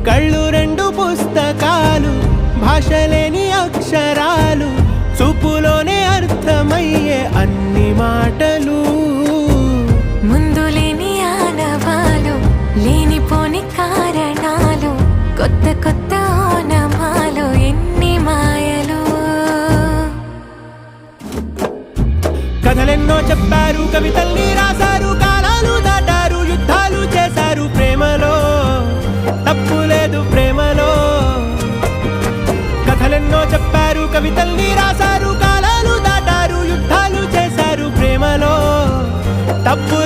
కళ్ళు రెండు పుస్తకాలు, భాషలేని అక్షరాలు, చూపులోనే అర్థమయ్యే అన్ని మాటలు. ముందు లేని ఆనవాలు, లేనిపోని కారణాలు, కొత్త కొత్త ఓనమాలు, ఎన్ని మాయలు. కథలెన్నో చెప్పారు, కవితల్ని రాశారు, కాలాలు దాటారు, యుద్ధాలు చేశారు. ప్రేమలో తప్పు లేదు, ప్రేమలో. కథలెన్నో చెప్పారు, కవితల్ని రాశారు, కాలాలు దాటారు, యుద్ధాలు చేశారు. ప్రేమలో తప్పు